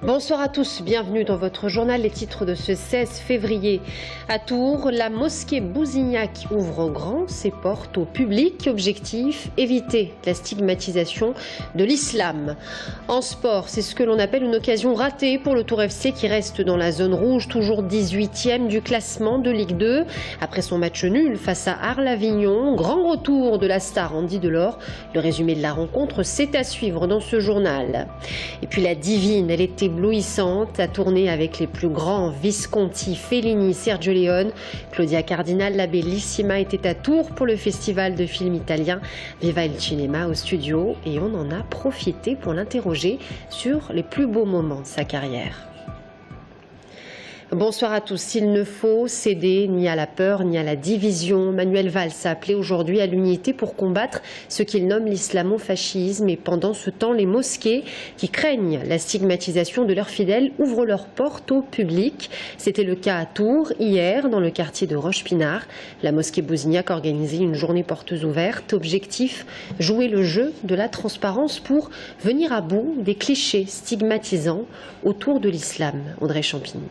Bonsoir à tous, bienvenue dans votre journal. Les titres de ce 16 février. À Tours, la mosquée Bousignac ouvre grand ses portes au public. Objectif, éviter la stigmatisation de l'islam. En sport, c'est ce que l'on appelle une occasion ratée pour le Tours FC qui reste dans la zone rouge, toujours 18e du classement de Ligue 2. Après son match nul face à Arles-Avignon, grand retour de la star Andy Delors. Le résumé de la rencontre, c'est à suivre dans ce journal. Et puis la divine, elle était éblouissante, a tourné avec les plus grands, Visconti, Fellini, Sergio Leone. Claudia Cardinal, la bellissima, était à Tours pour le festival de films italien Viva il Cinema au studio et on en a profité pour l'interroger sur les plus beaux moments de sa carrière. Bonsoir à tous. Il ne faut céder ni à la peur ni à la division. Manuel Valls a appelé aujourd'hui à l'unité pour combattre ce qu'il nomme l'islamo-fascisme. Et pendant ce temps, les mosquées qui craignent la stigmatisation de leurs fidèles ouvrent leurs portes au public. C'était le cas à Tours hier, dans le quartier de Roche-Pinard. La mosquée Bousignac a organisé une journée portes ouvertes. Objectif, jouer le jeu de la transparence pour venir à bout des clichés stigmatisants autour de l'islam. Audrey Champigny.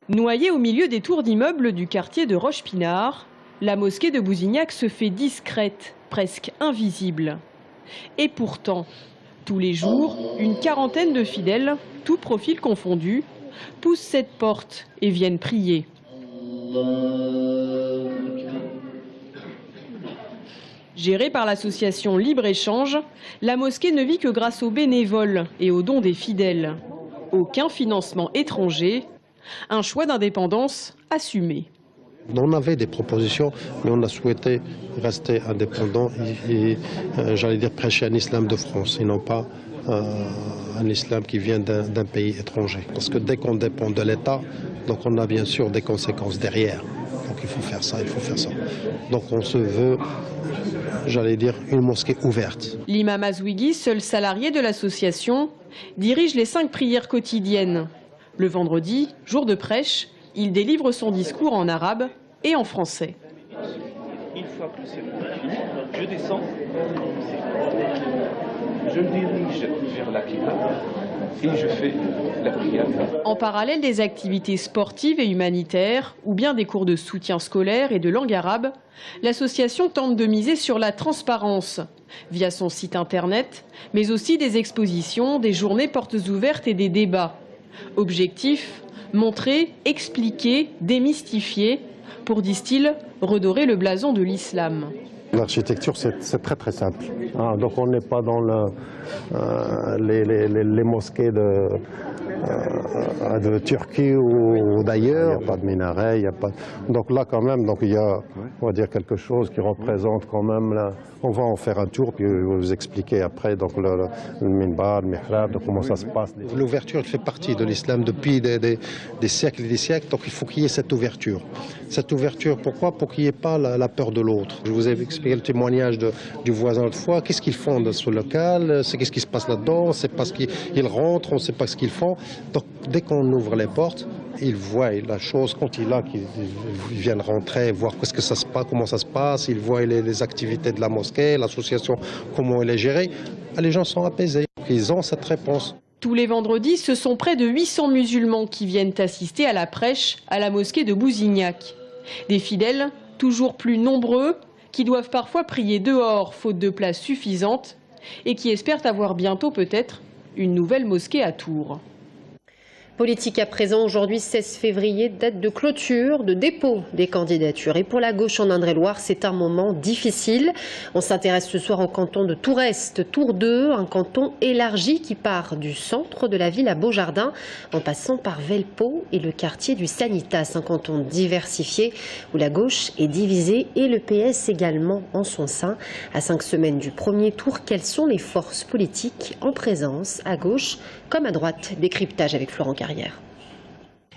Noyée au milieu des tours d'immeubles du quartier de Roche-Pinard, la mosquée de Bousignac se fait discrète, presque invisible. Et pourtant, tous les jours, une quarantaine de fidèles, tous profils confondus, poussent cette porte et viennent prier. Gérée par l'association Libre-Échange, la mosquée ne vit que grâce aux bénévoles et aux dons des fidèles. Aucun financement étranger. Un choix d'indépendance assumé. On avait des propositions, mais on a souhaité rester indépendant et j'allais dire prêcher un islam de France et non pas un islam qui vient d'un pays étranger. Parce que dès qu'on dépend de l'État, donc on a bien sûr des conséquences derrière. Donc il faut faire ça, il faut faire ça. Donc on se veut, j'allais dire, une mosquée ouverte. L'imam Azouigui, seul salarié de l'association, dirige les 5 prières quotidiennes. Le vendredi, jour de prêche, il délivre son discours en arabe et en français. Une fois que c'est fini, je descends, je me dirige vers la Qibla et je fais la prière. En parallèle des activités sportives et humanitaires, ou bien des cours de soutien scolaire et de langue arabe, l'association tente de miser sur la transparence, via son site internet, mais aussi des expositions, des journées portes ouvertes et des débats. Objectif, montrer, expliquer, démystifier, pour, disent-ils, redorer le blason de l'islam. L'architecture, c'est très très simple. Donc on n'est pas dans les mosquées de Turquie ou d'ailleurs. Il n'y a pas de minaret, il y a pas. Donc là quand même, donc il y a, on va dire quelque chose qui représente quand même. Là, on va en faire un tour puis vous expliquer après donc le minbar, le mihrab, comment ça se passe. L'ouverture, elle fait partie de l'islam depuis des siècles et des siècles. Donc il faut qu'il y ait cette ouverture. Cette ouverture, pourquoi? Pour qu'il n'y ait pas la peur de l'autre. Je vous ai expliqué le témoignage du voisin l'autre fois. Qu'est-ce qu'ils font dans ce local? Qu'est-ce qui se passe là-dedans? On ne sait pas ce qu'ils rentrent, on ne sait pas ce qu'ils font. Donc dès qu'on ouvre les portes, ils voient la chose quand ils viennent rentrer, voir qu'est-ce que ça se passe, comment ça se passe. Ils voient les activités de la mosquée, l'association, comment elle est gérée. Les gens sont apaisés. Ils ont cette réponse. Tous les vendredis, ce sont près de 800 musulmans qui viennent assister à la prêche à la mosquée de Bousignac. Des fidèles toujours plus nombreux qui doivent parfois prier dehors faute de place suffisante et qui espèrent avoir bientôt peut-être une nouvelle mosquée à Tours. Politique à présent, aujourd'hui 16 février, date de clôture, de dépôt des candidatures. Et pour la gauche en Indre-et-Loire, c'est un moment difficile. On s'intéresse ce soir au canton de Tours-Est, Tours 2, un canton élargi qui part du centre de la ville à Beaujardin, en passant par Velpeau et le quartier du Sanitas, un canton diversifié où la gauche est divisée et le PS également en son sein. À 5 semaines du premier tour, quelles sont les forces politiques en présence à gauche comme à droite? Décryptage avec Florent Carrière.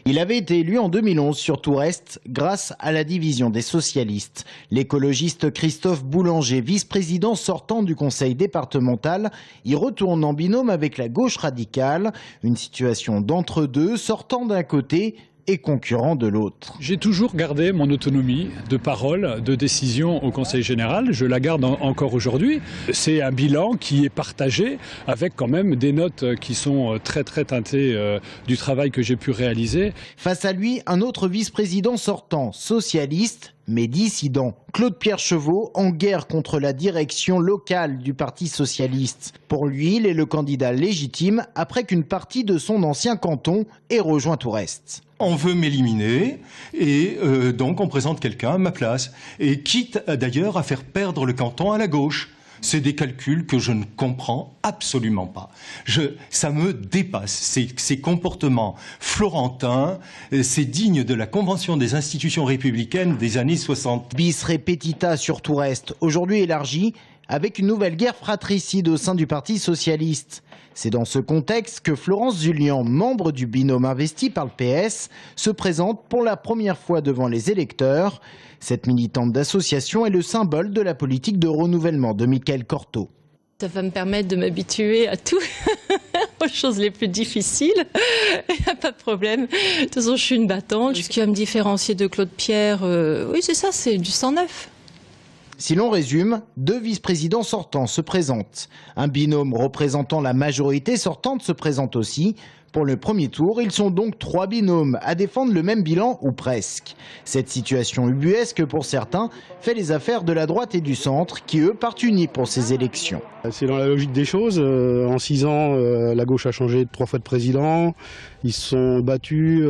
Il avait été élu en 2011 sur Tours-Est grâce à la division des socialistes. L'écologiste Christophe Boulanger, vice-président sortant du conseil départemental, y retourne en binôme avec la gauche radicale. Une situation d'entre-deux, sortant d'un côté, et concurrent de l'autre. J'ai toujours gardé mon autonomie de parole, de décision au Conseil général. Je la garde encore aujourd'hui. C'est un bilan qui est partagé avec quand même des notes qui sont très teintées du travail que j'ai pu réaliser. Face à lui, un autre vice-président sortant, socialiste, mais dissident, Claude-Pierre Chevaux, en guerre contre la direction locale du Parti socialiste. Pour lui, il est le candidat légitime après qu'une partie de son ancien canton ait rejoint Toureste. On veut m'éliminer et donc on présente quelqu'un à ma place. Et quitte d'ailleurs à faire perdre le canton à la gauche. C'est des calculs que je ne comprends absolument pas. Ça me dépasse. Ces comportements florentins, c'est digne de la Convention des institutions républicaines des années 60. Bis repetita sur Toureste, aujourd'hui élargie, avec une nouvelle guerre fratricide au sein du Parti socialiste. C'est dans ce contexte que Florence Zullian, membre du binôme investi par le PS, se présente pour la première fois devant les électeurs. Cette militante d'association est le symbole de la politique de renouvellement de Michael Cortot. Ça va me permettre de m'habituer à tout, aux choses les plus difficiles. Il n'y a pas de problème. De toute façon, je suis une battante. Ce qui va me différencier de Claude Pierre, oui, c'est ça, c'est du sang neuf. Si l'on résume, 2 vice-présidents sortants se présentent. Un binôme représentant la majorité sortante se présente aussi. Pour le premier tour, ils sont donc 3 binômes à défendre le même bilan ou presque. Cette situation ubuesque pour certains fait les affaires de la droite et du centre qui eux partent unis pour ces élections. C'est dans la logique des choses. En 6 ans, la gauche a changé 3 fois de président. Ils se sont battus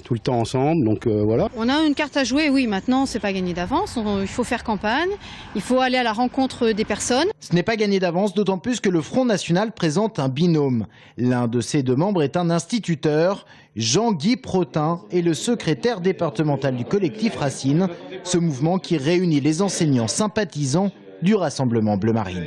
tout le temps ensemble, donc voilà. On a une carte à jouer, oui, maintenant c'est pas gagné d'avance, il faut faire campagne, il faut aller à la rencontre des personnes. Ce n'est pas gagné d'avance, d'autant plus que le Front National présente un binôme. L'un de ses 2 membres est un instituteur, Jean-Guy Protin, est le secrétaire départemental du collectif Racine, ce mouvement qui réunit les enseignants sympathisants du Rassemblement Bleu Marine.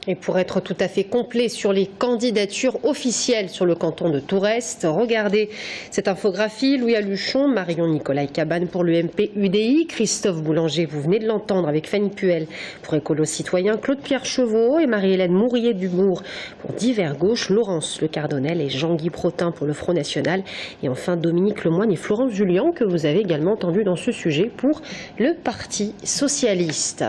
Et pour être tout à fait complet sur les candidatures officielles sur le canton de Toureste, regardez cette infographie. Louis Alluchon, Marion Nicolai Cabane pour l'UMP UDI, Christophe Boulanger, vous venez de l'entendre, avec Fanny Puel pour Écolo Citoyen, Claude-Pierre Chevaux et Marie-Hélène Mourier-Dubourg pour Divers Gauche, Laurence Le Cardonnel et Jean-Guy Protin pour le Front National. Et enfin Dominique Lemoine et Florence Zullian, que vous avez également entendu dans ce sujet pour le Parti socialiste.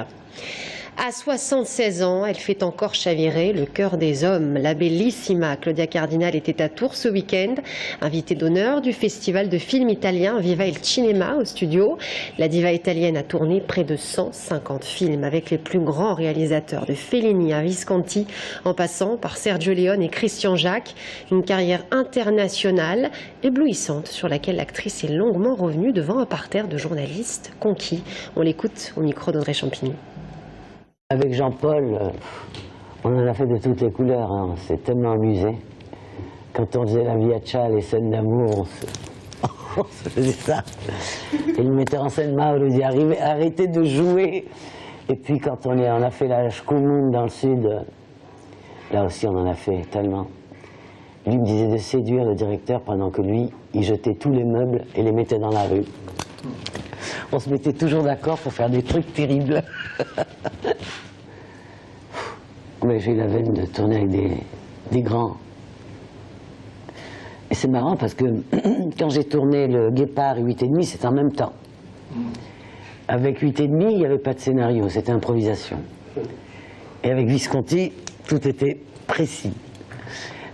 À 76 ans, elle fait encore chavirer le cœur des hommes. La bellissima Claudia Cardinal était à Tours ce week-end, invitée d'honneur du festival de films italien Viva il Cinema au studio. La diva italienne a tourné près de 150 films avec les plus grands réalisateurs de Fellini à Visconti, en passant par Sergio Leone et Christian Jacques. Une carrière internationale éblouissante sur laquelle l'actrice est longuement revenue devant un parterre de journalistes conquis. On l'écoute au micro d'Audrey Champigny. Avec Jean-Paul, on en a fait de toutes les couleurs, hein. On s'est tellement amusé. Quand on faisait la Viaccia, les scènes d'amour, on se faisait ça. Et le metteur en scène Mauro dit arrêtez de jouer. Et puis quand on a fait la Schkumun dans le sud, là aussi on en a fait tellement. Lui me disait de séduire le directeur pendant que lui, il jetait tous les meubles et les mettait dans la rue. On se mettait toujours d'accord pour faire des trucs terribles. Mais j'ai eu la veine de tourner avec des grands. Et c'est marrant parce que quand j'ai tourné le Guépard et 8,5, c'était en même temps. Avec 8,5, il n'y avait pas de scénario, c'était improvisation. Et avec Visconti, tout était précis.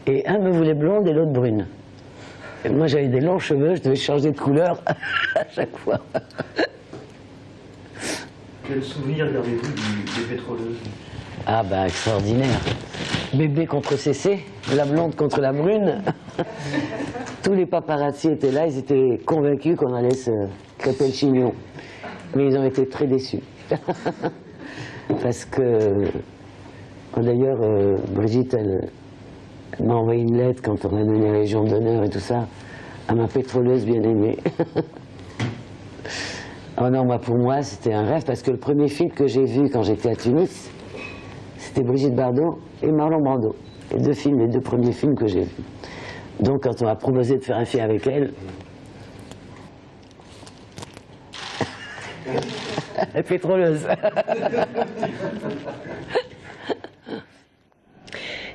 Et un me voulait blonde et l'autre brune. Et moi j'avais des longs cheveux, je devais changer de couleur à chaque fois. Quel souvenir gardez-vous des pétroleuses? Ah bah extraordinaire. Bébé contre CC, la blonde contre la brune. Tous les paparazzi étaient là, ils étaient convaincus qu'on allait se crêper le chignon. Mais ils ont été très déçus. Parce que, d'ailleurs, Brigitte, elle m'a envoyé une lettre quand on a donné la Légion d'honneur et tout ça, à ma pétroleuse bien-aimée. Oh non, moi, pour moi, c'était un rêve, parce que le premier film que j'ai vu quand j'étais à Tunis, c'était Brigitte Bardot et Marlon Brando. Les 2 films, les 2 premiers films que j'ai vus. Donc, quand on m'a proposé de faire un film avec elle, la pétroleuse.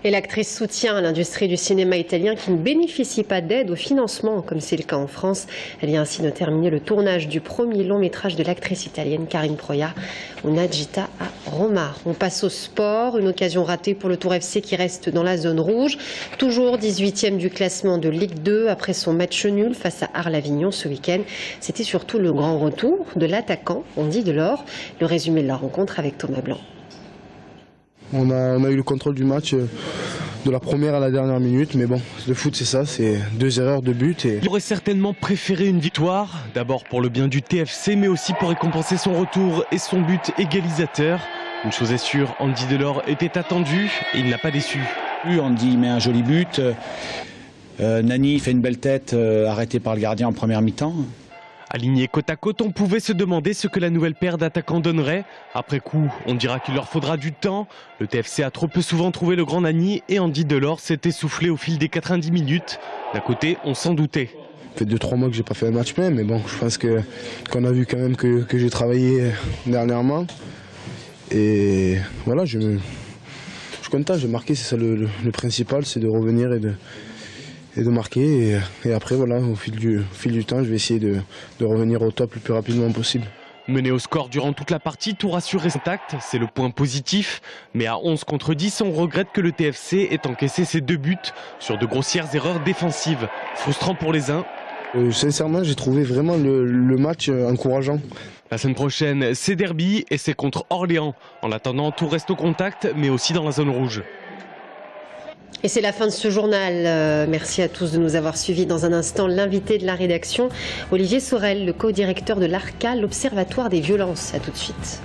Et l'actrice soutient l'industrie du cinéma italien qui ne bénéficie pas d'aide au financement, comme c'est le cas en France. Elle vient ainsi de terminer le tournage du premier long métrage de l'actrice italienne Karine Proia, Una gita a Roma. On passe au sport, une occasion ratée pour le Tour FC qui reste dans la zone rouge. Toujours 18e du classement de Ligue 2 après son match nul face à Arles-Avignon ce week-end. C'était surtout le grand retour de l'attaquant Andy Delors. Le résumé de la rencontre avec Thomas Blanc. On a eu le contrôle du match de la première à la dernière minute, mais bon, le foot c'est ça, c'est 2 erreurs de but. Il aurait certainement préféré une victoire, d'abord pour le bien du TFC, mais aussi pour récompenser son retour et son but égalisateur. Une chose est sûre, Andy Delors était attendu et il n'a pas déçu. Andy met un joli but, Nani fait une belle tête arrêtée par le gardien en première mi-temps. Alignés côte à côte, on pouvait se demander ce que la nouvelle paire d'attaquants donnerait. Après coup, on dira qu'il leur faudra du temps. Le TFC a trop peu souvent trouvé le grand Nani et Andy Delors s'est essoufflé au fil des 90 minutes. D'un côté, on s'en doutait. Ça fait 2-3 mois que j'ai pas fait un match plein, mais bon, je pense qu'on a vu quand même que j'ai travaillé dernièrement. Et voilà, je suis content, j'ai marqué, c'est ça le principal, c'est de revenir et de marquer. Et après, voilà, au fil du temps, je vais essayer de revenir au top le plus rapidement possible. Mené au score durant toute la partie, tout rassuré intact, c'est le point positif. Mais à 11 contre 10, on regrette que le TFC ait encaissé ses 2 buts sur de grossières erreurs défensives. Frustrant pour les uns. Sincèrement, j'ai trouvé vraiment le match encourageant. La semaine prochaine, c'est derby et c'est contre Orléans. En attendant, tout reste au contact, mais aussi dans la zone rouge. Et c'est la fin de ce journal. Merci à tous de nous avoir suivis. Dans un instant, l'invité de la rédaction, Olivier Sorel, le co-directeur de l'ARCA, l'Observatoire des violences. À tout de suite.